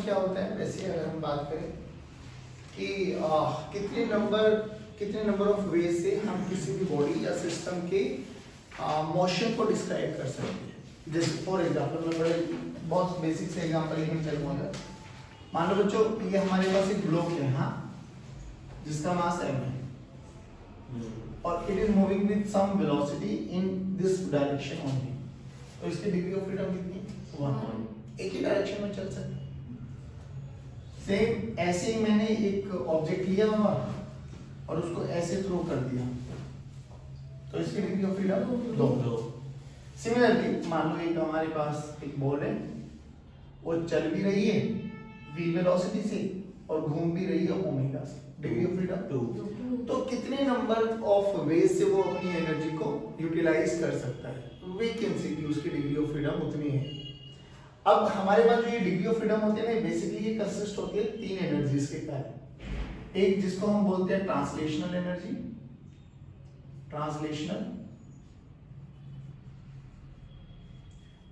क्या होता है वैसे अगर हम बात करें कि कितने नंबर ऑफ वेज से हम किसी भी बॉडी या सिस्टम के मोशन को डिस्क्राइब कर सकते हैं। जैसे फॉर एग्जांपल मैं बड़े बहुत बेसिक से एग्जांपल ही चलूंगा। मान लो बच्चों ये हमारे पास एक ब्लॉक है, हाँ, जिसका मास m है और it is moving with some velocity in this direction only, तो इसकी डिग्री ऑफ फ्रीडम कितनी है? 1। एक ही डायरेक्शन में चल सकता है। सेम ऐसे ही मैंने एक ऑब्जेक्ट लिया हुआ और उसको ऐसे थ्रो कर दिया, तो इसकी डिग्री ऑफ फ्रीडम 2। सिमिलरली मान लो एक हमारे पास एक बॉल है, वो चल भी रही है v वेलोसिटी से और घूम भी रही है ओमेगा से, डिग्री ऑफ फ्रीडम 2। तो कितने नंबर ऑफ वेज से वो अपनी एनर्जी को यूटिलाइज कर सकता है, वी कैन सी कि उसकी डिग्री ऑफ फ्रीडम उतनी है। अब हमारे पास जो ये डिग्री ऑफ फ्रीडम होती है ना, बेसिकली ये कंसिस्ट होती है 3 एनर्जीज के कारण। एक जिसको हम बोलते हैं translational energy, translational,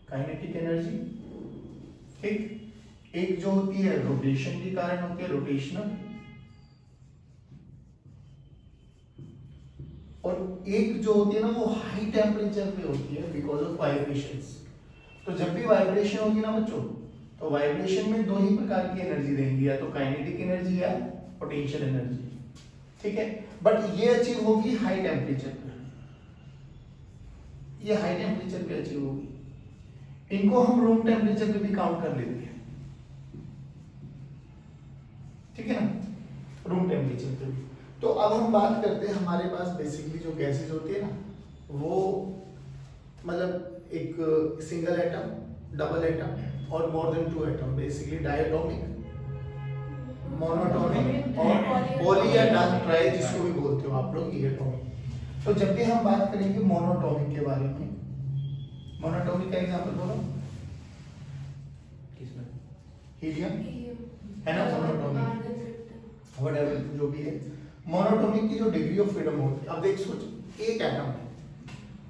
kinetic energy, ठीक। एक जो होती है रोटेशन के कारण होती है, रोटेशनल, और एक जो होती है ना वो हाई टेम्परेचर पे होती है बिकॉज ऑफ वाइब्रेशंस। तो जब भी वाइब्रेशन होगी ना बच्चों, तो वाइब्रेशन में 2 ही प्रकार की एनर्जी रहेंगी, या तो काइनेटिक एनर्जी या पोटेंशियल एनर्जी, ठीक है। बट ये अचीव होगी हाई टेम्परेचर पे, ये हाई टेम्परेचर पे अचीव होगी। इनको हम रूम टेम्परेचर पे भी काउंट कर लेते हैं, ठीक है ना, रूम टेम्परेचर पे भी। तो अब हम बात करते हैं हमारे पास बेसिकली जो गैसेज होती है ना, वो मतलब एक सिंगल एटम, डबल एटम और more than 2 atom, basically diatomic, monatomic और पॉली या ट्राई जिसको भी बोलते हो आप लोग, ये एटॉमिक। तो जब भी हम बात करेंगे मोनोटोमिक के बारे में, मोनोटोमिक का एग्जांपल बोलो, किसमें? हीलियम है ना, मोनोटोमिक व्हाटएवर जो भी है। मोनोटोमिक की जो डिग्री ऑफ फ्रीडम होती है, अब देख सोच, एक एटम है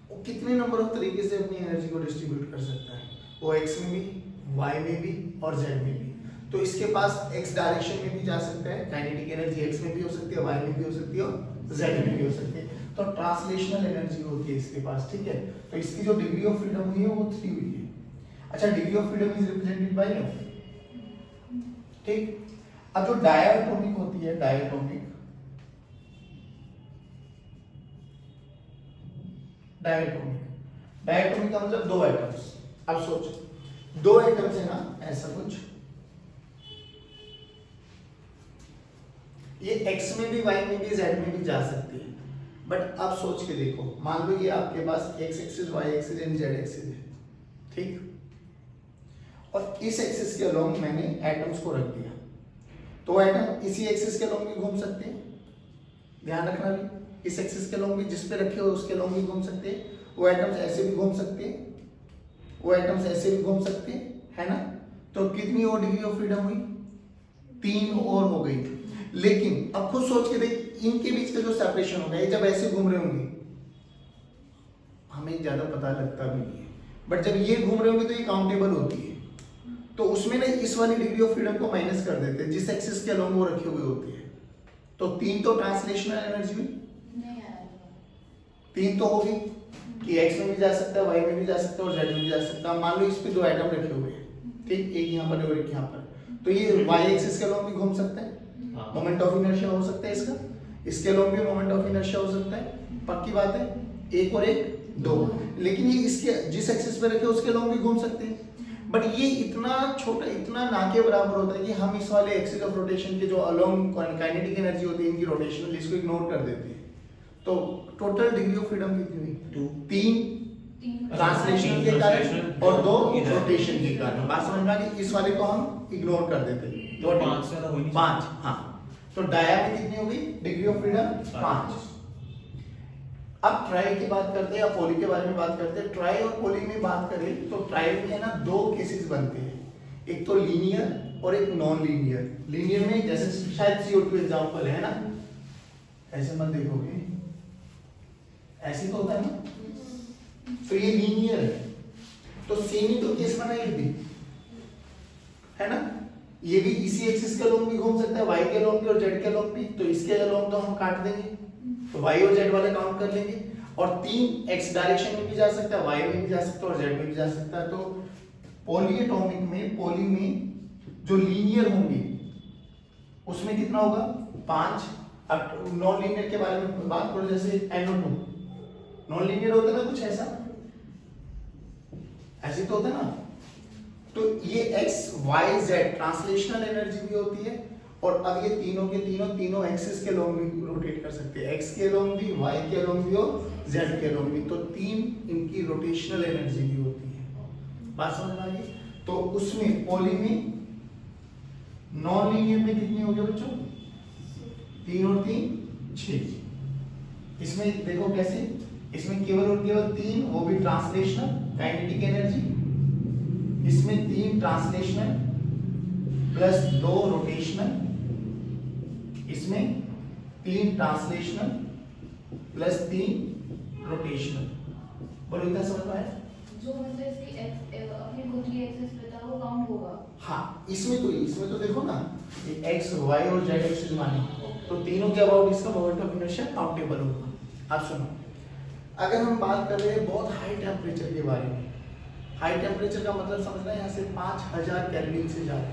वो कितने नंबर ऑफ तरीके से अपनी एनर्जी को डिस्ट्रीब्यूट कर सकता है, वो x में भी, y में भी और z में भी। तो इसके पास x डायरेक्शन में भी जा सकता है, काइनेटिक एनर्जी x में भी हो सकती है, y में भी हो सकती है और z में भी हो सकती है। तो ट्रांसलेशनल एनर्जी होती है इसके पास, ठीक है। तो इसकी जो डिग्री ऑफ फ्रीडम हुई है वो 3 हुई है। अच्छा, degree of freedom is represented by f, ठीक। अब जो डायटोमिक होती है, डायटोमिक का मतलब 2 एटम्स। अब सोच, 2 एटम्स है ना, ऐसा कुछ, ये x में भी, y में भी, z में भी जा सकती है। बट अब सोच के देखो, मान लो ये आपके पास x axis, y axis and z axis है, ठीक। और इस एक्सिस के अलोंग मैंने एटम्स को रख दिया, तो एटम इसी एक्सिस के अलोंग भी घूम सकते हैं, ध्यान रखना भी, इस एक्सिस के अलोंग भी, जिस पे रखे हो उसके अलोंग भी घूम सकते हैं। वो एटम्स ऐसे भी घूम सकते हैं, वो एटम्स ऐसे भी घूम सकते हैं, है ना। तो कितनी और डिग्री ऑफ फ्रीडम हुई? 3 और हो गई। लेकिन अब खुद सोच के देख, इनके बीच का जो सेपरेशन होगा, ये जब ऐसे घूम रहे होंगे हमें ज्यादा पता लगता भी नहीं है, बट जब ये घूम रहे होंगे तो ये काउंटेबल होती है। तो उसमें ना इस वाली डिग्री ऑफ फ्रीडम को माइनस कर देते हैं जिस एक्सिस के अलोंग वो रखी हुई होती है। तो 3 तो ट्रांसलेशनल एनर्जी हुई, 3 तो होगी कि x में भी जा सकता है, y में भी जा सकता है और z में भी जा सकता है। मान लो इस पे 2 एटम रखे हुए हैं, ठीक, एक यहाँ पर और एक यहाँ पर, तो ये y एक्सिस के अलोंग भी घूम सकता है, मोमेंट ऑफ इनर्शिया हो सकता है इसका, इसके अलोंग भी मोमेंट ऑफ इनर्शिया हो सकता है, पक्की बात है, 1 और 1 2। लेकिन ये इसके जिस एक्सिस पे रखे उसके अलोंग भी घूम सकते हैं। बट ये इतना छोटा, इतना ना के बराबर होता है कि हम इस वाले एक्सिस ऑफ रोटेशन के जो अलोंग काइनेटिक एनर्जी होती है इनकी रोटेशनल, इसको इग्नोर कर देते हैं। तो टोटल डिग्री ऑफ फ्रीडम कितनी हुई? 3 ट्रांसलेशन के कारण और 2 रोटेशन के कारण। बात समझ में आ गई? इस वाले को हम इग्नोर कर देते हैं, तो 5। हाँ, तो डाया में कितनी होगी डिग्री ऑफ फ्रीडम? 5। अब ट्राई की बात करते हैं या पॉली के बारे में बात करते हैं। ट्राई और पॉली में बात करें तो ट्राई में ना 2 केसेस बनते हैं, एक तो लीनियर और एक नॉन लीनियर। लीनियर में जैसे शायद CO2 एग्जांपल है ना, ऐसे मत देखोगे, ऐसे तो होता है ना, तो ये लीनियर है। तो सेम ही तो केस बना ये भी, है ना, ये भी इसी एक्सिस के अलोंग भी घूम सकता है, y के अलोंग भी और z के अलोंग भी। तो इसके अलोंग तो हम काट देंगे, तो y और z वाले काउंट कर लेंगे। और 3 x डायरेक्शन में भी जा सकता है, y में भी जा सकता है और z में भी जा सकता है। तो पॉलीएटॉमिक में, पॉली में जो लीनियर होंगे उसमें कितना होगा 5। अब नॉन लीनियर के बारे में बात करो, जैसे NO2 नॉन लीनियर होता है ना, कुछ ऐसा ऐसे तो होता है ना। तो ये x y z translational energy भी होती है। और अब ये तीनों के तीनों एक्सिस के अलोंग भी रोटेट कर सकते हैं, x के अलोंग भी, y के अलोंग भी और z के अलोंग भी। तो 3 इनकी रोटेशनल एनर्जी भी होती है। बात समझ में आ गई? तो उसमें पॉली में नॉन लीनियर में कितनी हो गई बच्चों? 3 और 3 6। इसमें देखो कैसे, इसमें केवल और केवल 3, वो भी ट्रांसलेशनल काइनेटिक एनर्जी। इसमें 3 ट्रांसलेशनल प्लस 2 रोटेशनल, इसमें 3 ट्रांसलेशनल प्लस 3 रोटेशनल। बोलो इतना समझ में आया? जो मतलब इसकी अपनी खुद की एक्सिस पे था वो काउंट होगा। हाँ, इसमें तो देखो ना, ये x y और z एक्सिस माने, तो तीनों के अबाउट इसका मोमेंट ऑफ इनर्शिया काउंटेबल होगा। आप सुनो, अगर हम बात कर रहे हैं बहुत हाई टेम्परेचर के बारे में, हाई टेम्परेचर का मतलब समझना है यहाँ से 5000 केल्विन से ज्यादा,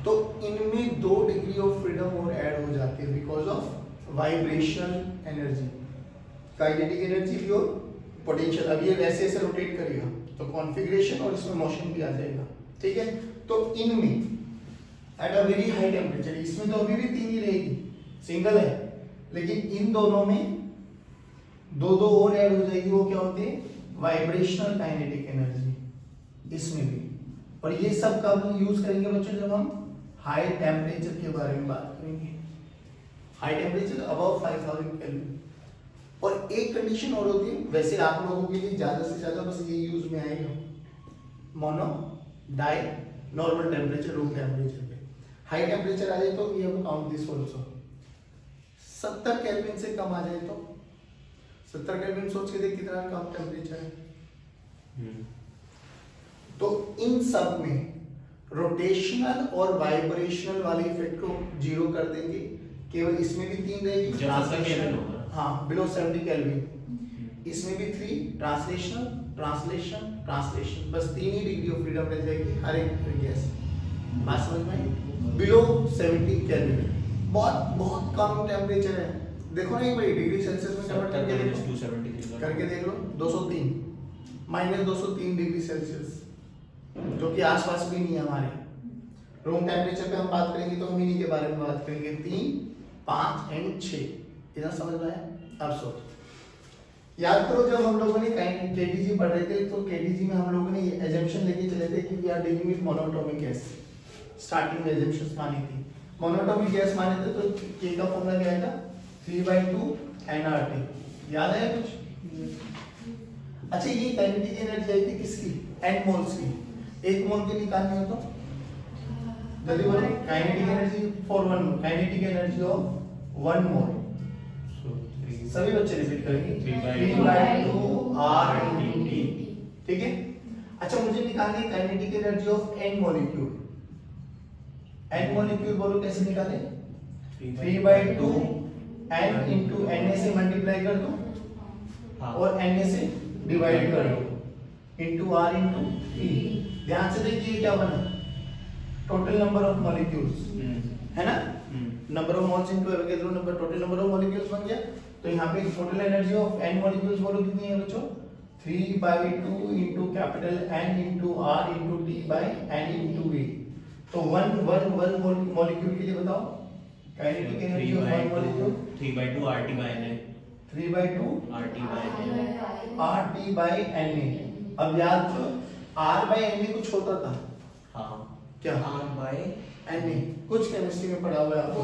तो इनमें 2 डिग्री ऑफ फ्रीडम और ऐड हो जाती है because of vibrational energy, kinetic energy भी और पोटेंशियल। अब ये ऐसे ऐसे रोटेट करेगा तो कॉन्फ़िगरेशन और इसमें मोशन भी आ जाएगा, ठीक है। तो इनमें at a very high temperature, इसमें तो अभी भी 3 ही रहेगी, सिंगल है, लेकिन इन दोनों में 2 और ऐड हो जाएगी। वो क्या होती है? वाइब्रेशनल काइनेटिक एनर्जी इसमें भी। और ये सब कब यूज करेंगे बच्चों? जब हम हाई टेम्परेचर के बारे में बात करेंगे, हाई टेम्परेचर अबव 5000 केल्विन। और एक कंडीशन और होती है, वैसे आप लोगों के लिए ज्यादा से ज्यादा बस ये यूज में आएगा, mono di normal temperature, room temperature पे। हाई टेम्परेचर आ जाए तो we have to count this also. 70 Kelvin से कम आ जाए तो 70 केल्विन सोच के देख कितना कम टेम्परेचर है। तो इन सब में रोटेशनल और वाइब्रेशनल वाले इफेक्ट को 0 कर देंगे, केवल इसमें भी 3 रहेगी, हाँ बिलो 70 केल्विन। इसमें भी 3 ट्रांसलेशनल ट्रांसलेशन ट्रांसलेशन, बस 3 ही डिग्री ऑफ फ्रीडम रह जाएगी हर एक गैस। बात समझ में आई? बिलो 70 केल्विन बहुत कम टेम्परेचर है। देखो ना एक बार डिग्री सेल्सियस में कन्वर्ट करके देख लो, 203 -203 डिग्री सेल्सियस, जो कि आसपास भी नहीं है हमारे। रूम टेम्परेचर पे हम बात करेंगे तो हम इन्हीं के बारे में बात करेंगे, 3, 5 और 6। इतना समझ में आया? अब सोचो, याद करो जब हम लोगों ने केटीजी पढ़ रहे थे तो केटीजी में हम लोगों ने ये एजम्पशन लेके चले थे कि we are dealing with monatomic gas. Starting में एजम्पशंस मानी थी, मोनोटोमिक गैस माने थे तो के का फॉर्मूला क्या आएगा? 3/2 nRT। याद है कुछ? अच्छा, ये काइनेटिक एनर्जी आई थी किसकी? n मोल्स की। 1 मोल की निकालनी हो तो जल्दी बोलो, kinetic energy for 1 mole, kinetic energy of 1 मोल। सभी बच्चे रिपीट करेंगे, 3/2 R/T। ठीक है। अच्छा, मुझे निकालनी है kinetic energy of n molecule. n molecule बोलो कैसे निकाले? 3/2 n into Na से मल्टीप्लाई कर दो और Na से डिवाइड कर दो into R into T। ध्यान से देखिए क्या बना, टोटल नंबर ऑफ मॉलिक्यूल्स, है ना? Number of moles into Avogadro number, total number of molecules बन गया। तो यहाँ पे total energy of n molecules बोलो कितनी है बच्चों? 3/2 into capital N into R into T by N into A। तो 1 मॉलिक्यूल के लिए बताओ kinetic energy of 1 molecule 3/2 RT by Na। 3/2 RT by Na। RT by Na। अब याद करो R by Na कुछ होता था, हाँ क्या? R by Na कुछ केमिस्ट्री में पढ़ा हुआ है आपको?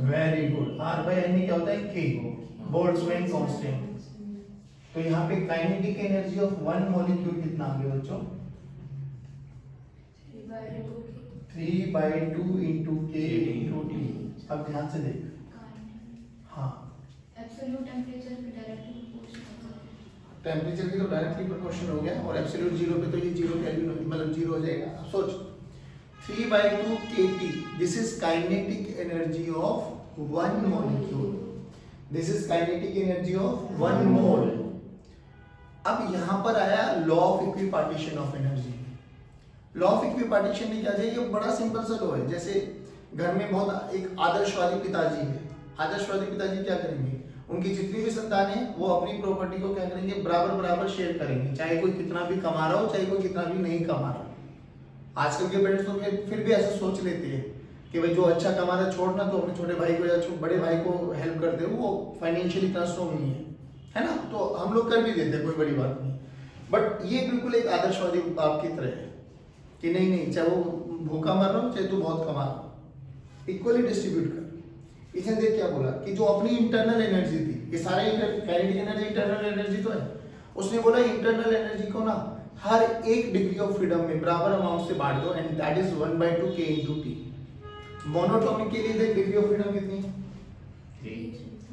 Very good. R by Na क्या होता है? K, Boltzmann constant. तो यहाँ पे काइनेटिक एनर्जी ऑफ 1 मॉलिक्यूल कितना आ गया बच्चों? 3/2 into K into T। अब ध्यान से देख, हाँ एब्सोल्यूट टेम्परेचर पे डायरेक्टली प्रोपोर्शनल, टेम्परेचर की तो डायरेक्टली प्रोपोर्शनल हो गया, और एब्सोल्यूट 0 पे तो ये 0 केल्विन मतलब 0 हो जाएगा। अब सोच 3/2 kT. This is kinetic energy of one molecule. This is kinetic energy of one mole. अब यहाँ पर आया law of equipartition of energy. Law of equipartition में क्या है? ये बड़ा सिंपल सा लॉ है। जैसे घर में बहुत एक आदर्शवादी पिताजी है। आदर्शवादी पिताजी क्या करेंगे? उनकी जितनी भी संतान है वो अपनी प्रॉपर्टी को क्या करेंगे? बराबर बराबर शेयर करेंगे, चाहे कोई कितना भी कमा रहा हो, चाहे कोई कितना भी नहीं कमा रहा। आजकल के पेरेंट्स तो फिर भी ऐसा सोच लेते हैं कि भाई जो अच्छा कमा रहा है छोड़ना, तो अपने छोटे भाई को या बड़े भाई को हेल्प कर दे, वो फाइनेंशियली इतना स्ट्रॉन्ग नहीं है ना, तो हम लोग कर भी देते हैं, कोई बड़ी बात नहीं। बट ये बिल्कुल एक आदर्शवादी बाप की तरह है कि नहीं नहीं, चाहे वो भूखा मर रहा हो चाहे तू बहुत कमा रहा हो, इक्वली डिस्ट्रीब्यूट कर। इसने देख क्या बोला कि जो अपनी इंटरनल एनर्जी थी, ये सारे काइनेटिक एनर्जी इंटरनल एनर्जी तो है, उसने बोला इंटरनल एनर्जी को ना हर एक डिग्री ऑफ फ्रीडम में बराबर अमाउंट से बांट दो, and that is 1/2 k × T। Monoatomic के लिए देख डिग्री ऑफ फ्रीडम कितनी है? 3।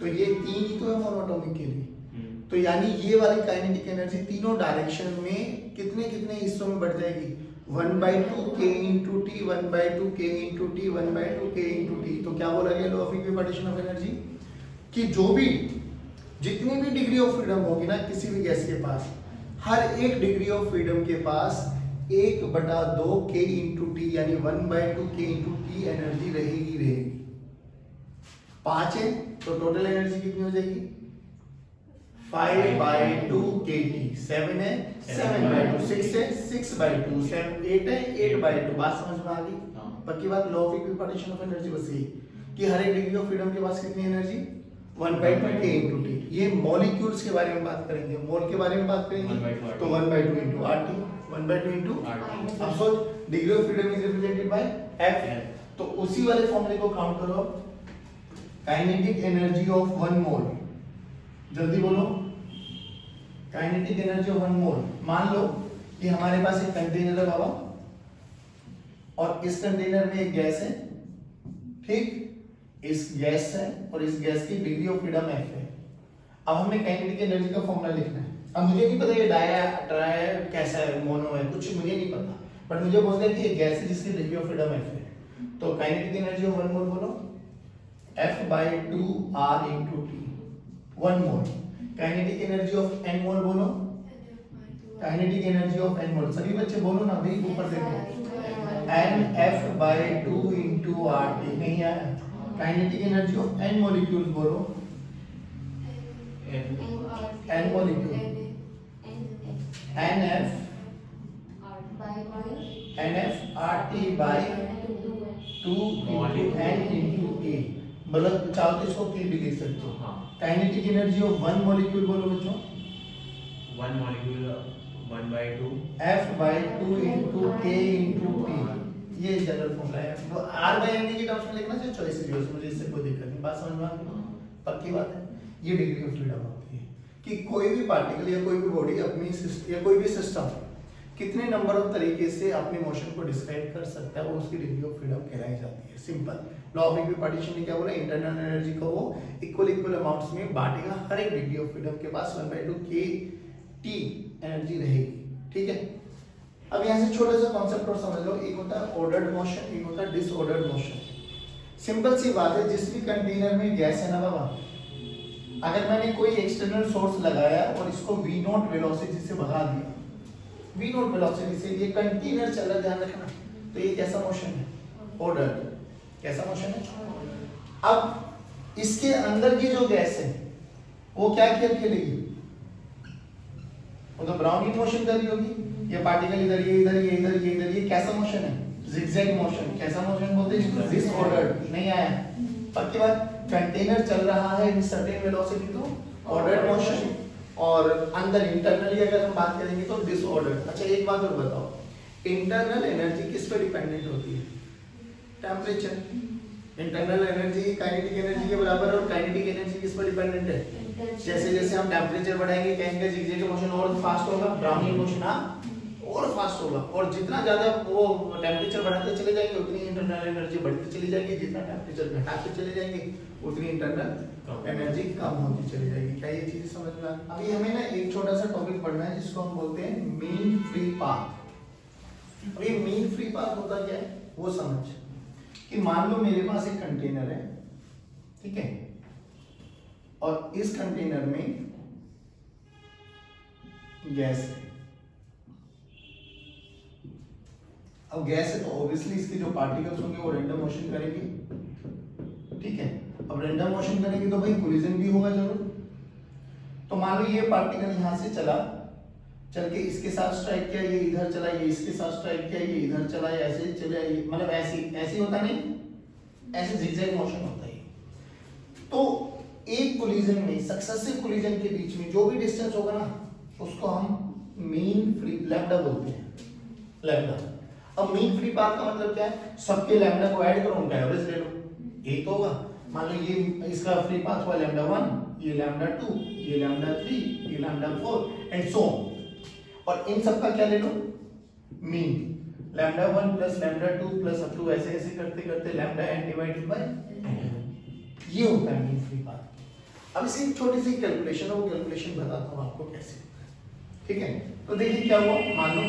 तो ये 3 ही तो है मोनोटॉमिक के लिए। तो यानी ये वाली काइनेटिक एनर्जी तीनों डायरेक्शन में कितने कितने हिस्सों में बढ़ जाएगी? 1/2 k × T, 1/2 k × T, 1/2 k × T। तो क्या बोला गया law of equipartition of energy? कि जो भी जितनी भी डिग्री ऑफ फ्रीडम होगी ना किसी भी गैस के पास, हर एक डिग्री ऑफ फ्रीडम के पास 1/2 k × T यानी 1/2 k × T एनर्जी रहेगी। 5 है तो टोटल एनर्जी कितनी हो जाएगी? 5/2 kT। 7 है 7/2, 6 है 6/2, 8 है 8/2। बात समझ में आ गई? पक्की बात। Law of equipartition of energy बस यही कि हर एक डिग्री ऑफ फ्रीडम के पास कितनी एनर्जी? 1/2 k × T। ये मॉलिक्यूल्स के बारे में बात करेंगे, मोल के बारे में बात करेंगे तो 1/2 × RT, 1/2 × RT। अब सोच degree of freedom is represented by F, तो उसी वाले फॉर्मूले को काउंट करो। Kinetic energy of one mole, जल्दी बोलो। Kinetic energy of one mole, मान लो कि हमारे पास एक कंटेनर है बाबा, और इस कंटेनर में एक गैस है, ठीक? इस गैस है और इस गैस की डिग्री ऑफ फ्रीडम F है। अब हमें काइनेटिक एनर्जी का फॉर्मूला लिखना है। अब मुझे नहीं पता ये ट्राई कैसा है, मोनो है, कुछ मुझे नहीं पता, बट मुझे बोलते हैं कि ये गैस है जिसकी डिग्री ऑफ फ्रीडम F है। तो kinetic energy of one mole बोलो F/2 R × T, 1 mole. Kinetic energy of n मोल बोलो, काइनेटिक एनर्जी ऑफ n मोल। सभी बच्चे बोलो ना भाई, ऊपर देखो। NF/2 × RT नहीं आया। Kinetic energy of n molecules बोलो, n molecule, NF/RT/2 × n × A। मतलब चाहो तो इसको K भी लिख सकते हो। Kinetic energy of one molecule बोलो बच्चों, 1 मॉलिक्यूल 1/2 F/2 × K × T। ये जनरल फॉर्मूला है। वो R/n की टर्म्स में लिखना चाहिए, चॉइस इज योर्स, मुझे इससे कोई दिक्कत नहीं। बात समझ में आ गई? पक्की बात है। ये डिग्री ऑफ फ्रीडम होती है कि कोई भी पार्टिकल या कोई भी बॉडी अपनी या कोई भी सिस्टम कितने नंबर ऑफ तरीके से अपने मोशन को डिस्क्राइब कर सकता है, वो उसकी डिग्री ऑफ फ्रीडम कहलाई जाती है। सिंपल। लॉ ऑफ इक्विपार्टीशन ने क्या बोला? इंटरनल एनर्जी को वो इक्वल अमाउंट्स में बांटेगा, हर एक डिग्री ऑफ फ्रीडम के पास 1/2 kT एनर्जी रहेगी। ठीक है। अब यहाँ से छोटा सा कॉन्सेप्ट और समझ लो। एक होता है ऑर्डर्ड मोशन, एक होता है डिसऑर्डर्ड मोशन। सिंपल सी बात है, जिस भी कंटेनर में गैस है ना बाबा, अगर मैंने कोई एक्सटर्नल सोर्स लगाया और इसको v0 वेलोसिटी से भगा दिया, v0 वेलोसिटी से ये कंटेनर चल रहा, ध्यान रखना, तो ये कैसा मोशन है? ऑर्डर्ड। कैसा मोशन है? अब इसके अंदर की जो गैस है वो क्या खेलेगी? वो तो ब्राउनिंग मोशन कर रही होगी। ये पार्टिकल इधर, ये इधर, ये इधर, ये इधर, ये कैसा मोशन है? Zigzag motion. कैसा मोशन बोलते हैं इसको? डिसऑर्डर्ड। नहीं आया? पक्की बात। कंटेनर चल रहा है इन सर्टेन वेलोसिटी तो ऑर्डर्ड मोशन, और अंदर इंटरनली अगर हम बात करेंगे तो डिसऑर्डर्ड। अच्छा एक बात और बताओ, इंटरनल एनर्जी किस पे डिपेंडेंट होती है? Temperature. Internal energy kinetic energy के बराबर है, और काइनेटिक एनर्जी किस पर डिपेंडेंट है? जैसे जैसे हम टेम्परेचर बढ़ाएंगे कहेंगे जिगजैग मोशन और फास्ट होगा, ब्राउनिंग मोशन और फास्ट होगा, और जितना ज्यादा वो टेम्परेचर बढ़ाते चले जाएंगे उतनी इंटरनल एनर्जी बढ़ती चली जाएगी, जितना टेम्परेचर घटाते चले जाएंगे उतनी इंटरनल एनर्जी कम होती चली जाएगी। क्या ये चीज समझ में आ? अभी हमें ना एक छोटा सा टॉपिक पढ़ना है जिसको हम बोलते हैं मीन फ्री पाथ। अभी मीन फ्री पाथ होता क्या है? वो समझ कि मान लो मेरे पास एक कंटेनर है, ठीक है, और इस कंटेनर में गैस है। अब गैस है तो ऑब्वियसली इसके जो पार्टिकल्स होंगे वो रैंडम मोशन करेंगे, ठीक है। अब रैंडम मोशन करेंगे तो भाई कोलिजन भी होगा जरूर। तो मान लो ये पार्टिकल यहां से चला, चल के इसके साथ स्ट्राइक किया, ये इधर चला, ये इसके साथ स्ट्राइक किया, ये इधर चला, ऐसे चला, ये मतलब ऐसे होता नहीं, ऐसे जिगजैग मोशन होता है। तो एक कोलिजन में, सक्सेसिव कोलिजन के बीच में जो भी डिस्टेंस होगा ना, उसको हम मीन फ्री लैम्डा बोलते हैं, लैम्डा। अब मीन फ्री पाथ का मतलब क्या है? सबके लैम्डा को ऐड करो, उनका एवरेज ले लो, यही तो होगा। मान लो ये इसका फ्री पाथ हुआ लैम्डा 1, ये लैम्डा 2, ये लैम्डा 3, ये लैम्डा 4 एंड सो ऑन। और इन सब का क्या ले लो? Mean. Lambda 1 plus lambda 2 plus up to ऐसे ऐसे करते करते lambda n divided by n, ये होता है मीन फ्री पाथ। अब इसी छोटी सी कैलकुलेशन है, वो कैलकुलेशन बताता हूँ आपको कैसे, ठीक है। तो देखिए क्या हुआ, मान लो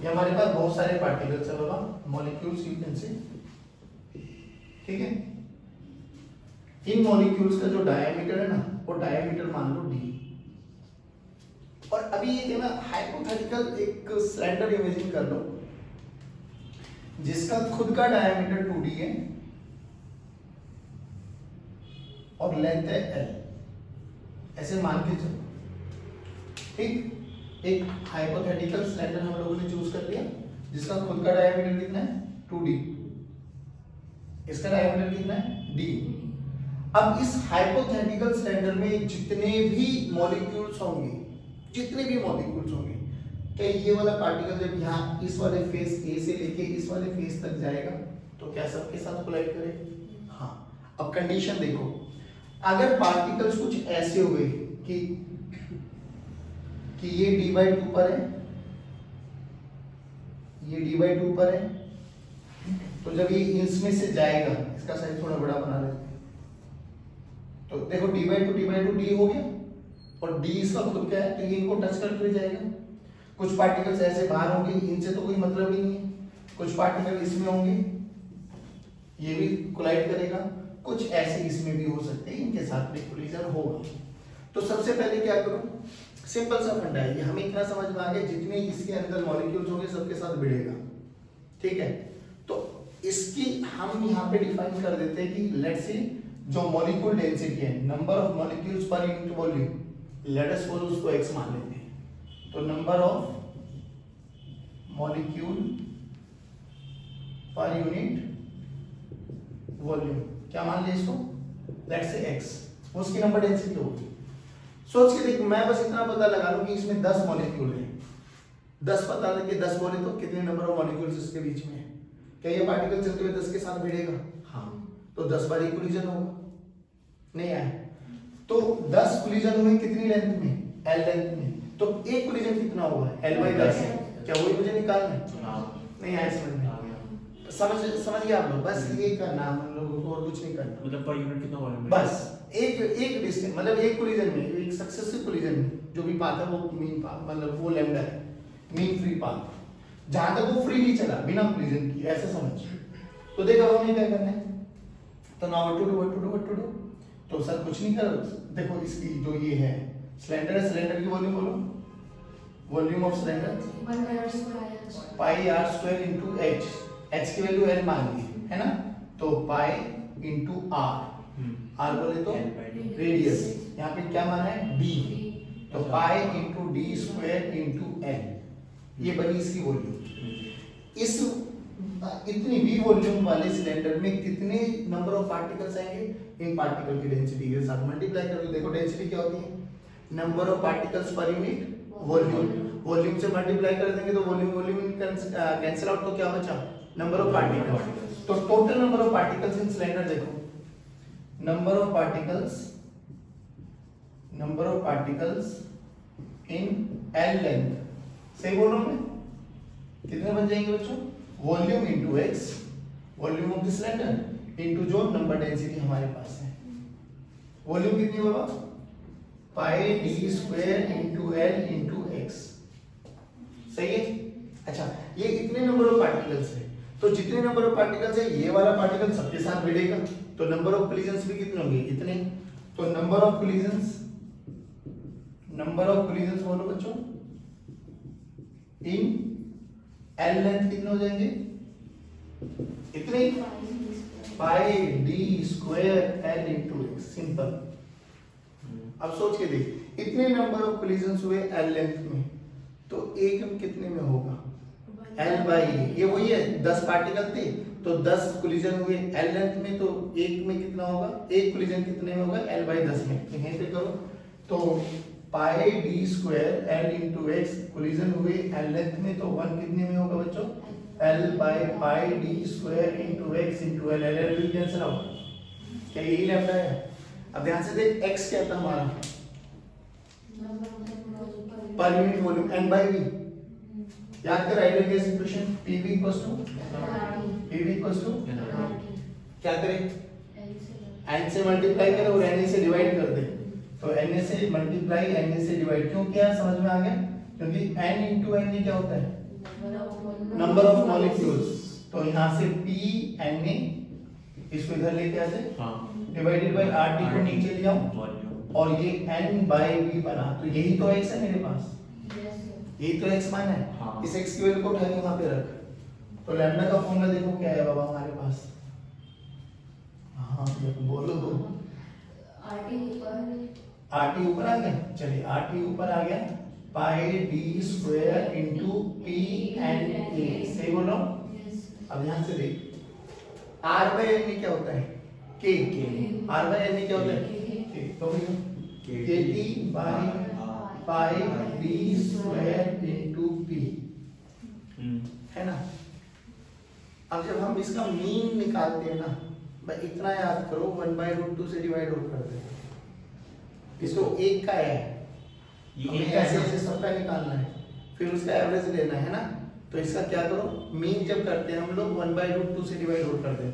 ये हमारे पास बहुत सारे पार्टिकल्स है बाबा, मॉलिक्यूल्स यू कैन से, ठीक है। इन मॉलिक्यूल्स का जो डायमीटर है ना, वो डायमीटर मान लो d। और अभी ये ना हाइपोथेटिकल एक सिलेंडर इमेजिन कर लो जिसका खुद का डायमीटर 2d है और लेंथ है l, ऐसे मान के चलो, ठीक। एक हाइपोथेटिकल सिलेंडर हम लोगों ने चूज कर लिया जिसका खुद का डायमीटर कितना है 2d, इसका डायमीटर कितना है d। अब इस हाइपोथेटिकल सिलेंडर में जितने भी मॉलिक्यूल्स होंगे, क्या ये वाला पार्टिकल जब यहाँ इस वाले फेस A से लेके इस वाले फेस तक जाएगा तो क्या सबके साथ कोलाइड करेगा? हाँ। अब कंडीशन देखो, अगर पार्टिकल्स कुछ ऐसे हुए कि ये d/2 पर है, ये d/2 पर है, तो जब ये इसमें से जाएगा, इसका साइज थोड़ा बड़ा बना लेते हैं, तो देखो d/2 d हो गया और d इसका खुद क्या है, तो ये इनको टच करके जाएगा। कुछ पार्टिकल्स ऐसे बाहर होंगे, इनसे तो कोई मतलब ही नहीं है, कुछ पार्टिकल इसमें होंगे, ये भी कोलाइड करेगा, कुछ ऐसे इसमें भी हो सकते हैं, इनके साथ भी कोलिजन होगा। तो सबसे पहले क्या करो, सिंपल सा फंडा है, हमें इतना समझ में आ गया, जितने इसके अंदर मॉलिक्यूल्स होंगे सबके साथ भिड़ेगा, ठीक है। तो इसकी हम यहाँ पे डिफाइन कर देते हैं कि लेट्स से जो मॉलिक्यूल डेंसिटी है, नंबर ऑफ मॉलिक्यूल्स पर unit volume, let us suppose उसको x मान लेते हैं। तो नंबर ऑफ मॉलिक्यूल पर यूनिट वॉल्यूम क्या मान लिया इसको, लेट्स से x, उसकी नंबर डेंसिटी होगी। सोच के देख, मैं बस इतना पता लगा लूं कि इसमें 10 मॉलिक्यूल है, 10 पता लगे, 10 बोले तो कितने नंबर ऑफ मॉलिक्यूल्स इसके बीच में है। क्या ये पार्टिकल चलते हुए 10 के साथ भिड़ेगा? हाँ। तो 10 बार कोलिजन होगा, नहीं आया तो 10 कोलिजन हुए कितनी लेंथ में, l लेंथ में, तो एक कोलिजन कितना होगा, l/10। क्या वही मुझे निकालना है? नहीं आया समझ में? समझ गया आप लोग? बस ये करना हम लोगों को, और कुछ नहीं करना। मतलब पर यूनिट कितना वॉल्यूम, बस एक डिस्टेंस, मतलब एक कोलिजन में, एक सक्सेसिव कोलिजन में जो भी पाथ है वो मीन पाथ, मतलब वो लैम्डा है, मीन फ्री पाथ, जहां तक वो फ्रीली चला बिना कोलिजन की, ऐसे समझ। तो देखो अब हमें क्या करना है, तो नाउ व्हाट टू डू, तो सर कुछ नहीं कर, देखो इसकी जो ये है सिलेंडर है, सिलेंडर की वॉल्यूम बोलो, volume of cylinder pi r square into h, h की वैल्यू l मान ली है ना, तो पाई इनटू r बोले तो रेडियस, यहाँ पे क्या माना है d, तो पाई into d square into l, ये बनी इसकी वॉल्यूम। इस इतनी भी वॉल्यूम वाले सिलेंडर में कितने नंबर ऑफ पार्टिकल्स आएंगे, इन पार्टिकल की डेंसिटी के साथ मल्टीप्लाई कर दो। देखो डेंसिटी क्या होती है, number of particles per unit volume, volume से मल्टीप्लाई कर देंगे तो वॉल्यूम कैंसिल आउट, तो क्या बचा, नंबर ऑफ पार्टिकल्स। तो total number of particles in cylinder देखो, number of particles in l length, सही बोल रहा हूं मैं, कितने बन जाएंगे बच्चों, volume into x, volume of the cylinder into जो नंबर डेंसिटी हमारे पास है, वॉल्यूम कितनी होगा, pi d square into l into x, सही है। अच्छा ये इतने नंबर ऑफ पार्टिकल्स है, तो जितने नंबर ऑफ पार्टिकल्स है ये वाला पार्टिकल सबके साथ भिड़ेगा, तो नंबर ऑफ कोलिजन्स भी कितने होंगे, इतने। तो नंबर ऑफ कोलिजन्स बोलो बच्चों इन एल लेंथ कितने हो जाएंगे, इतने, pi d square l into x, simple. अब सोच के देख, इतने नंबर ऑफ कोलिजन्स हुए एल लेंथ में, तो एक में कितने में होगा, एल बाई, ये वही है 10 पार्टिकल थे तो 10 कोलिजन हुए एल लेंथ में, तो एक में कितना होगा, एक कोलिजन कितने में होगा, एल बाई 10 में। तो यहीं पे करो, तो pi d square l into x, collision हुए एल लेंथ में, तो 1 कितने में होगा बच्चों, l by pi d square into x into l, l भी कैंसिल आउट, क्या यही लैम्डा है। अब ध्यान से देख, एक्स क्या था हमारा, per unit volume, n by V, याद कर ideal gas equation, PV equals to क्या करें, एन से मल्टीप्लाई करें और एन से डिवाइड कर दे, तो एन से मल्टीप्लाई एन से डिवाइड, क्यों किया समझ में आ गया, क्योंकि एन इंटू एन क्या होता है, नंबर ऑफ मॉलिक्यूल्स, तो यहाँ से पी एन ए इसको इधर लेके आते, डिवाइडेड बाय आर टी को नीचे ले आओ, और ये एन बाई वी बना, तो यही तो एक्स है मेरे पास, यही तो एक्स मान है। हाँ। इस एक्स की वैल्यू को उठा के वहां पे रख, तो लैम्डा का फॉर्मूला देखो क्या है बाबा हमारे पास, हाँ बोलो, आरटी ऊपर आ गया, चलिए आरटी ऊपर आ गया, pi d square into p n a, सही बोल रहा हूँ। अब ध्यान से देख, आर बाई एन क्या होता है, के, आर बाई एन क्या होता है, के, तो के T by pi d square into P, है ना। अब जब हम इसका मीन निकालते हैं ना, भाई इतना याद करो, 1/√2 से डिवाइड आउट कर दे, इसको एक का है, हमें ऐसे ऐसे सबका निकालना है, फिर उसका एवरेज लेना है ना, तो इसका क्या करो, मीन जब करते हैं हम लोग 1/√2 से डिवाइड आउट कर दे,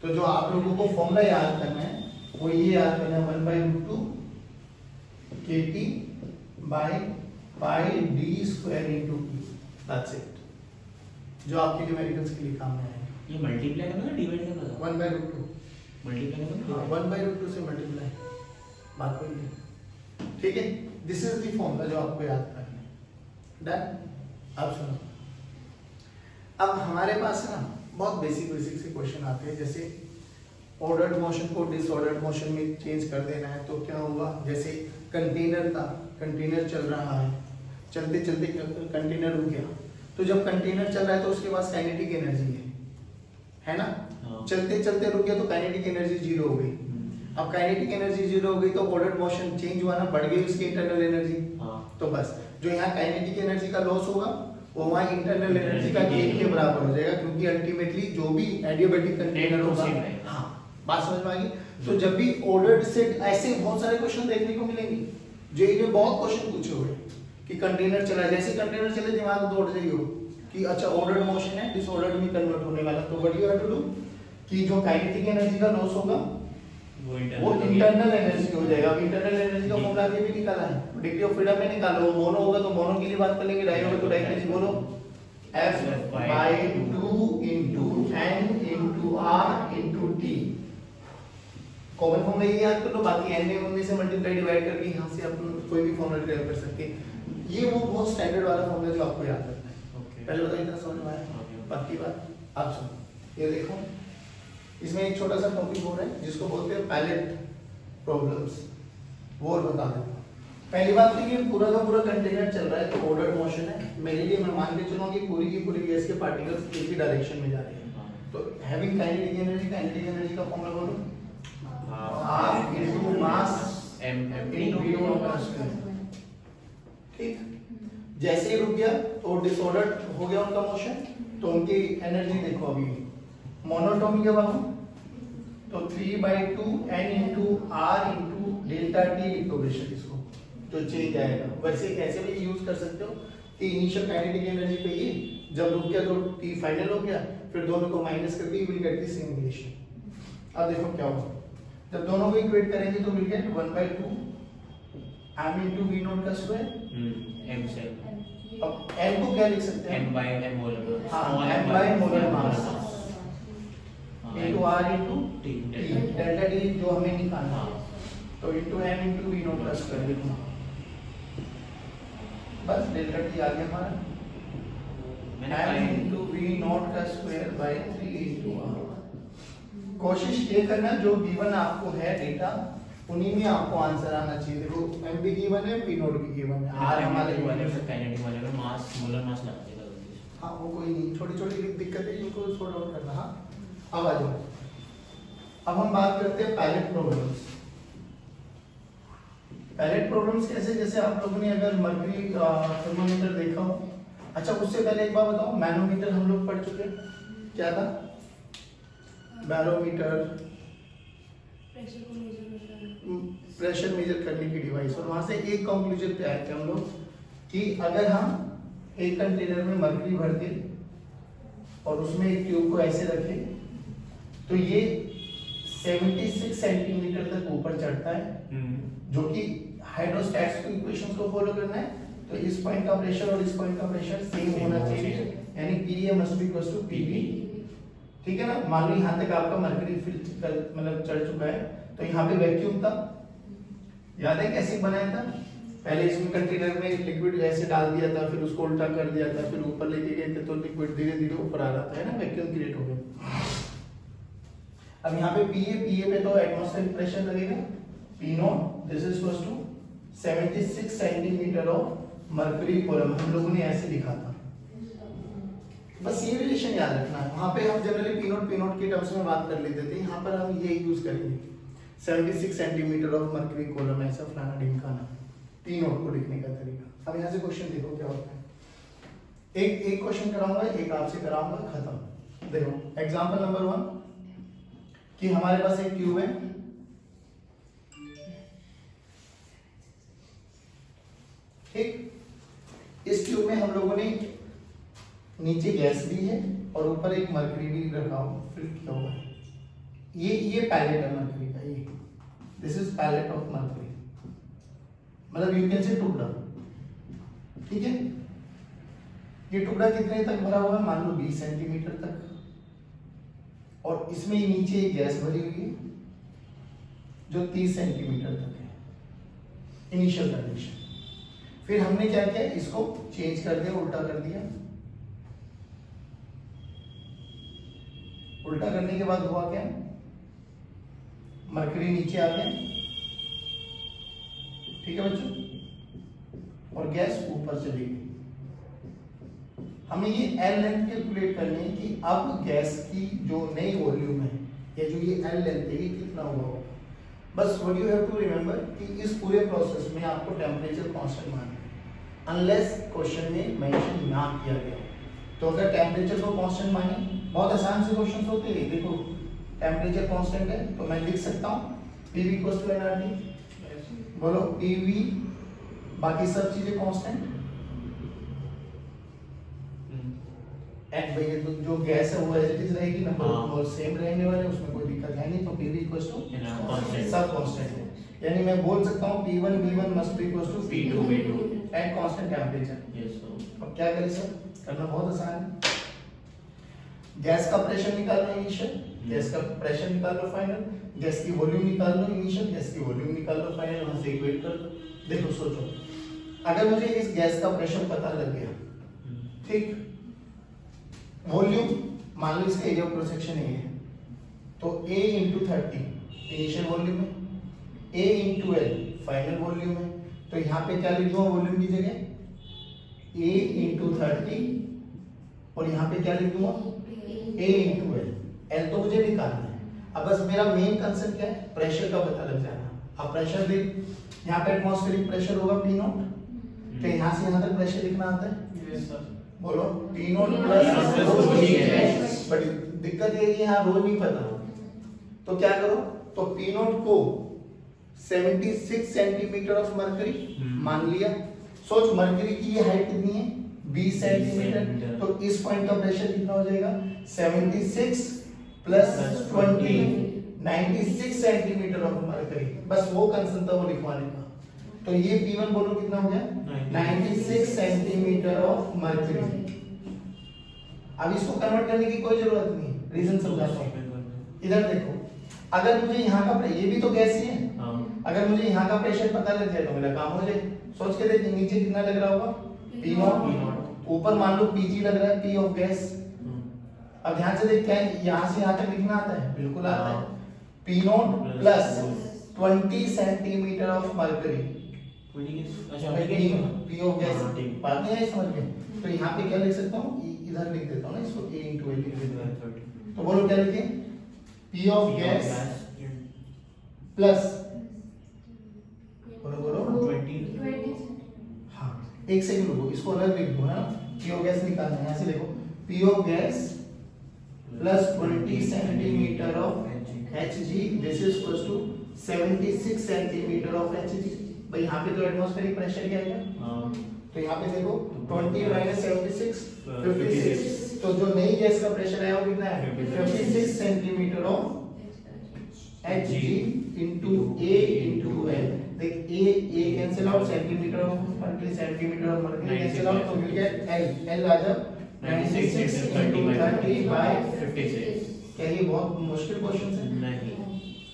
तो जो आप लोगों को फॉर्मूला याद करना है वो ये याद करना है, 1/√2 kT by pi d square into P, that's it, जो आपके न्यूमेरिकल्स के लिए काम में आएगा। ये मल्टीप्लाई करना है डिवाइड करना है, 1/√2 मल्टीप्लाई करना है, 1/√2 से मल्टीप्लाई, बात कोई नहीं, ठीक है। दिस इज द फॉर्मूला जो आपको याद करना है, डन। अब सुनो, अब हमारे पास है ना बहुत बेसिक से क्वेश्चन आते हैं, जैसे ऑर्डर्ड मोशन को डिसऑर्डर्ड मोशन में चेंज कर देना है, तो क्या होगा, जैसे कंटेनर था, कंटेनर चल रहा है, चलते चलते कंटेनर रुक गया, तो जब कंटेनर चल रहा है तो उसके पास काइनेटिक एनर्जी है ना, चलते चलते रुक गया तो काइनेटिक एनर्जी 0 हो गई। अब काइनेटिक एनर्जी 0 हो गई तो ऑर्डर्ड मोशन चेंज हुआ ना, बढ़ गई उसकी इंटरनल एनर्जी, तो बस जो यहाँ काइनेटिक एनर्जी का लॉस होगा वो वहाँ इंटरनल एनर्जी का गेन के बराबर हो जाएगा, क्योंकि अल्टीमेटली जो भी एडियाबैटिक कंटेनर होगा, हाँ बात समझ में आ गई। तो जब भी ऑर्डर्ड सेट, ऐसे बहुत सारे क्वेश्चन देखने को मिलेंगे, जेईई में बहुत क्वेश्चन पूछे हुए कि कंटेनर चला, जैसे कंटेनर चले दिमाग दौड़ जाइए कि अच्छा ऑर्डर्ड मोशन है, डिसऑर्डर्ड में कन्वर्ट होने वाला, तो what you have to do कि जो काइनेटिक एनर्जी का लॉस होगा वो इंटरनल एनर्जी हो जाएगा। अब इंटरनल एनर्जी का फॉर्मूला भी निकाला है, डिग्री ऑफ फ्रीडम में निकालो, मोनो होगा तो मोनो के लिए बात कर लेंगे, डाई होगा तो डाई के लिए बोलो, F/2 into n into r into t, common formula ये याद कर लो, बाकी n ने 19 से मल्टीप्लाई डिवाइड करके यहाँ से अपन कोई भी फॉर्मूला डिराइव कर सकते हैं। ये वो बहुत स्टैंडर्ड वाला फॉर्मूला जो आपको याद रखना है। पहले बताओ इतना समझ में आया, बाकी बात आप सुनो। ये देखो इसमें एक छोटा सा टॉपिक हो रहा है जिसको बोलते हैं पैलेट प्रॉब्लम्स, वो और बता देता हूँ। पहली बात तो ये पूरा का पूरा कंटेनर चल रहा है तो ऑर्डर्ड मोशन है, मेरे लिए मैं मान के चलूँ कि पूरी की पूरी गैस के पार्टिकल्स एक ही डायरेक्शन में जा रहे हैं, तो हैविंग काइनेटिक एनर्जी का फॉर्मूला बोलो, half into mass m into v²। ठीक, जैसे ही रुक गया तो डिसऑर्डर्ड हो गया उनका मोशन, तो उनकी एनर्जी देखो अभी मोनोटोनिक है बाबू, तो 3/2 n into r into delta t लिखो बेशक इसको, जो चेंज आएगा। वैसे ऐसे भी यूज कर सकते हो कि इनिशियल काइनेटिक एनर्जी पे ये जब रुक गया तो t फाइनल हो गया, फिर दोनों को माइनस करके you will get the same relation. अब देखो क्या होगा, जब दोनों को इक्वेट करेंगे तो will get 1/2 m into v0 का स्क्वायर m से अब n को क्या लिख सकते हैं? m by m मोलर, हाँ, m by molar mass into r into t t, delta t जो हमें निकालना है, तो into m into v not plus कर देना, बस डेल्टा t आ गया हमारा, m into v नॉट का स्क्वायर by 3 into r। कोशिश ये करना जो गिवन आपको है डेटा उन्हीं में आपको आंसर आना चाहिए। देखो m भी गिवन है, p नॉट भी गिवन है, r हमारे गिवन है, काइनेटिक वाले में मास मोलर मास लगा देगा। हाँ वो कोई नहीं, छोटी छोटी दिक्कतें इनको सॉर्ट आउट करना। हाँ अब आ जाओ, अब हम बात करते हैं पैलेट प्रॉब्लम्स। पैलेट प्रॉब्लम्स कैसे, जैसे आप लोगों ने अगर मर्क्यूरी थर्मोमीटर देखा हो, अच्छा उससे पहले एक बार बताओ, मैनोमीटर हम लोग पढ़ चुके, क्या था? बैरोमीटर प्रेशर मेजर करने की डिवाइस, और वहां से एक कंक्लूजन पे आए थे हम लोग कि अगर हम एक कंटेनर में मर्क्यूरी भर के और उसमें एक ट्यूब को ऐसे रखें तो ये 76 सेंटीमीटर तक ऊपर चढ़ता है, जो कि हाइड्रोस्टैट्स की इक्वेशंस को फॉलो करना है, तो इस पॉइंट का प्रेशर और इस पॉइंट का प्रेशर सेम होना चाहिए, यानी PA must be equal to PB, ठीक है ना। मान लो यहाँ तक आपका मर्क्यूरी मतलब चढ़ चुका है, तो यहाँ पे वैक्यूम था, याद है कैसे बनाया था? पहले इसमें कंटेनर में लिक्विड ऐसे डाल दिया था, फिर उसको उल्टा कर दिया था, फिर ऊपर लेके गए थे तो लिक्विड धीरे धीरे ऊपर आ रहा था, है ना, वैक्यूम क्रिएट हो गया। अब यहाँ पे PA पे तो एटमॉस्फेरिक प्रेशर लगेगा, P naught this is equal to 76 centimetre of mercury column, हम लोगों ने ऐसे लिखा था, बस ये रिलेशन याद रखना है। वहां पे हम जनरली P नॉट के टर्म्स में बात कर लेते थे, यहाँ पर हम ये यूज करेंगे 76 सेंटीमीटर ऑफ मर्क्यूरी कॉलम, ऐसा फलाना ढिमकाना, P नॉट को लिखने का तरीका। अब यहाँ से क्वेश्चन देखो क्या होता है, एक क्वेश्चन कराऊंगा, एक आपसे कराऊंगा, खत्म। देखो एग्जांपल नंबर 1 कि हमारे पास एक ट्यूब है, ठीक, इस ट्यूब में हम लोगों ने नीचे गैस भी है और ऊपर एक मर्क्यूरी भी रखा हुआ, फिल किया हुआ है, ये पैलेट है मर्क्यूरी का, ये this is pellet of mercury, मतलब यू कैन से टुकड़ा, ठीक है। ये टुकड़ा कितने तक भरा हुआ है? मान लो 20 सेंटीमीटर तक, और इसमें नीचे एक गैस भरी हुई है जो 30 सेंटीमीटर तक है, इनिशियल कंडीशन। फिर हमने क्या किया, इसको चेंज कर दिया, उल्टा कर दिया, उल्टा करने के बाद हुआ क्या, मर्क्यूरी नीचे आ गया, ठीक है बच्चों, और गैस ऊपर चली गई। हमें ये L लेंथ कैलकुलेट करनी है कि अब गैस की जो नई वॉल्यूम है, या जो ये L लेंथ है, ये कितना हुआ होगा। बस what you have to remember कि इस पूरे प्रोसेस में आपको टेम्परेचर कांस्टेंट मानना है, अनलेस क्वेश्चन में मेंशन ना किया गया। तो अगर टेम्परेचर को कांस्टेंट माने, बहुत आसान से क्वेश्चंस होते हैं, देखो टेम्परेचर कांस्टेंट है तो मैं लिख सकता हूँ PV इक्वल्स टू nRT, बोलो PV, बाकी सब चीजें कांस्टेंट, एंड भैया तो जो गैस है वो एज इट इज रहेगी, नंबर और सेम रहने वाले, उसमें कोई दिक्कत है नहीं, तो PV इक्वल्स टू सब कांस्टेंट है, यानी मैं बोल सकता हूँ P1 V1 must be equals to P2 V2 at constant temperature. Yes sir. अब क्या करें सर, करना बहुत आसान है, गैस का प्रेशर निकाल लो इनिशियल, गैस का प्रेशर निकाल लो फाइनल, गैस की वॉल्यूम निकाल लो इनिशियल, गैस की वॉल्यूम निकाल लो फाइनल, वहां से इक्वेट कर लो। देखो सोचो, अगर मुझे इस गैस का प्रेशर पता लग गया, ठीक, वॉल्यूम मान लो इसका एरिया ऑफ क्रॉस सेक्शन ये है, तो A into 30 इनिशियल वॉल्यूम है, A into L final volume है, तो यहाँ पे क्या लिख दूंगा वॉल्यूम की जगह A into 30, और यहाँ पे क्या लिख दूंगा A into L, L तो मुझे निकालना है। अब बस मेरा मेन कंसर्न क्या है, प्रेशर का पता लग जाना। अब प्रेशर देख, यहाँ पे एटमॉस्फेरिक प्रेशर होगा P नॉट, तो यहाँ से यहाँ तक प्रेशर लिखना आता है। Yes sir. बोलो P नॉट प्लस, बट दिक्कत ये है यहाँ रो नहीं पता, तो क्या करो, तो P नॉट को 76 सेंटीमीटर ऑफ मर्क्यूरी मान लिया। सोच मर्क्यूरी की ये हाइट कितनी है 20 सेंटीमीटर, तो इस पॉइंट का प्रेशर कितना हो जाएगा 76 प्लस 20 96 सेंटीमीटर ऑफ मर्क्यूरी। बस वो कंसर्न था वो लिखवाने का, तो ये P1 बोलो कितना हो गया 96 सेंटीमीटर ऑफ मर्क्यूरी। अब इसको कन्वर्ट करने की कोई जरूरत नहीं, रीजन समझाता हूं। इधर देखो, अगर मुझे यहाँ का, ये भी तो गैस ही है, अगर मुझे यहाँ का प्रेशर पता लग जाए तो मेरा काम हो जाए। सोच के देखिए नीचे कितना लग रहा होगा P0, ऊपर मान लो Pg लग रहा है, P ऑफ गैस। अब ध्यान से देख, क्या यहाँ से यहाँ तक लिखना आता है? बिल्कुल आता है। P0 plus 20 centimetre of mercury, P of gas. बात नहीं है समझ में? तो यहाँ पे क्या लिख सकता हूँ, इधर लिख देता हूँ ना इसको, A into L लिख देता हूँ। तो बोलो क्या लिखें, P ऑफ गैस प्लस, बोलो 20। हाँ एक सेकंड रुको, इसको अलग लिख दो, है ना? P ऑफ गैस निकालना है, यहाँ से देखो P of gas plus 20 centimetre of Hg, this is equal to 76 centimetre of Hg। भाई यहाँ पे तो एटमॉस्फेरिक प्रेशर क्या आएगा? तो यहाँ पे देखो 20 माइनस 76 56, तो जो नई गैस का प्रेशर आया वो कितना है? 56 centimetre of Hg into A into L। देख A cancel out, centimetre of mercury, centimetre of mercury cancel out, तो मिल गया L आ जाओ 96 into 30 by 56। क्या ये बहुत मुश्किल क्वेश्चन है? नहीं,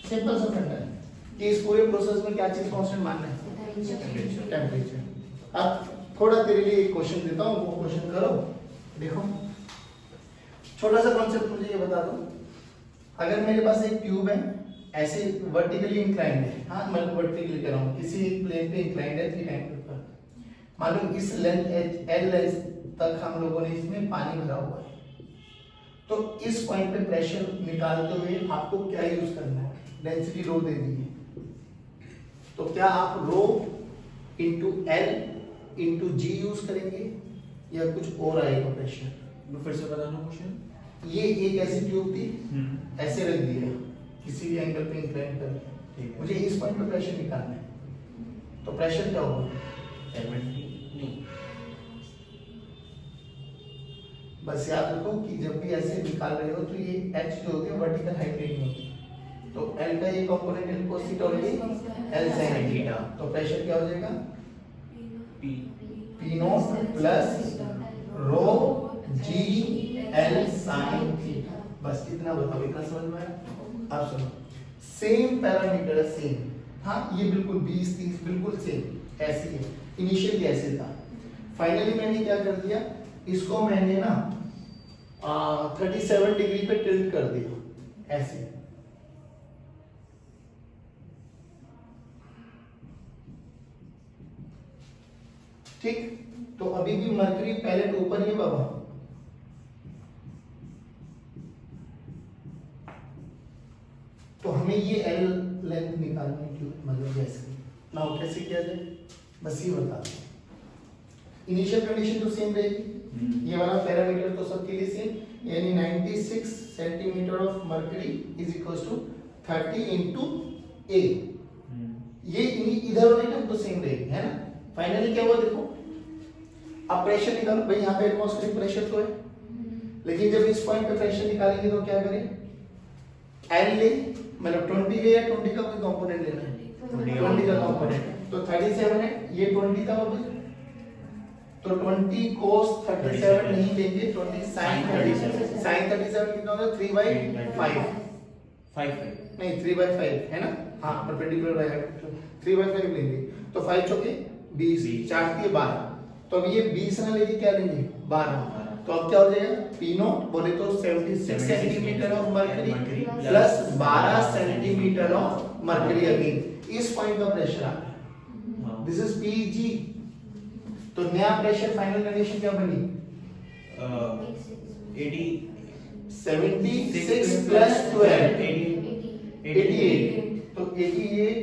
सिंपल सा फंडा है कि इस पूरे प्रोसेस में क्या चीज कांस्टेंट मानना है? टेम्परेचर। अब थोड़ा तेरे लिए एक क्वेश्चन देता हूँ, वो क्वेश्चन करो। देखो छोटा सा कॉन्सेप्ट मुझे ये बता दो, अगर मेरे पास एक ट्यूब है ऐसे वर्टिकली इंक्लाइंड है, हाँ मैं वर्टिकली कर रहा हूँ, किसी एक प्लेन पे इंक्लाइंड है 3 टाइम के ऊपर, मान लो इस लेंथ L लेंथ तक हम लोगों ने इसमें पानी भरा हुआ है, तो इस पॉइंट पे प्रेशर निकालते हुए आपको क्या यूज करना है? डेंसिटी रो दे दी है, तो क्या आप rho into L into G use करेंगे या कुछ और आएगा प्रेशर? फिर से बताना क्वेश्चन। ये एक ऐसी ट्यूब थी, ऐसे रख दिया किसी भी एंगल पे इंक्लाइन करके, मुझे इस पॉइंट पे प्रेशर निकालना है, तो प्रेशर क्या होगा? बस याद रखो कि जब भी ऐसे निकाल रहे हो तो ये H जो होती है वर्टिकल हाइट रेंज होती है, तो L का ये कंपोनेंट L cos थीटा और ये L sin थीटा, तो प्रेशर क्या हो जाएगा? P not plus row G L sin theta. बस इतना बताओ, इतना समझ में आया? अब सुनो, सेम पैरामीटर है, सेम, हाँ ये बिल्कुल 20 30 बिल्कुल सेम ऐसे ही है, इनिशियली ऐसे था, फाइनली मैंने क्या कर दिया, इसको मैंने ना 37 डिग्री पे टिल्ट कर दिया ऐसे। ठीक, तो अभी भी मर्क्यूरी पैलेट ऊपर ही है बाबा, तो हमें ये L लेंथ निकालने की मतलब जैसे नाउ कैसे किया जाए, बस ये बता दो। इनिशियल कंडीशन तो सेम रहेगी, ये वाला पैरामीटर तो सबके लिए सेम, यानी 96 centimetre of mercury is equals to 30 into A। ये इधर वाली टर्म तो सेम रहेगी, है ना? फाइनली क्या हुआ देखो, अब प्रेशर निकालो, भाई यहाँ पे एटमॉस्फेरिक प्रेशर तो है, लेकिन जब इस पॉइंट पे प्रेशर निकालेंगे तो क्या करें? L ले, मतलब 20 ले या 20 का कोई कंपोनेंट लेना है? 20 का कंपोनेंट, तो 37 है, ये 20 था वापस, तो 20 cos 37 नहीं लेंगे, 20 sin 37, sin 37 कितना होगा? 3/5 नहीं 3/5 है ना? हाँ परपेंडिकुलर रहेगा, 3/5 लेंगे, तो 5 चौके 20, 4 के 12, तो अब ये 20 ना लेके क्या लेंगे? 12, तो अब क्या हो जाएगा? P नॉट बोले तो 76 centimetre of mercury plus 12 centimetre of mercury again, इस पॉइंट का प्रेशर आ रहा है, दिस इज Pg। तो नया प्रेशर फाइनल कंडीशन क्या बनी? 76 प्लस 12 88, तो 88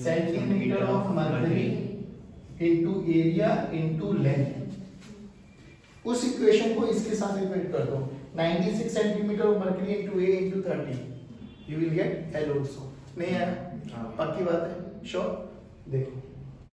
centimetre of mercury into area into length. उस इक्वेशन को इसके साथ इक्वेट कर दो, 96 centimetre of mercury into A into 30, you will get L also. नहीं आया? पक्की बात है? श्योर? देखो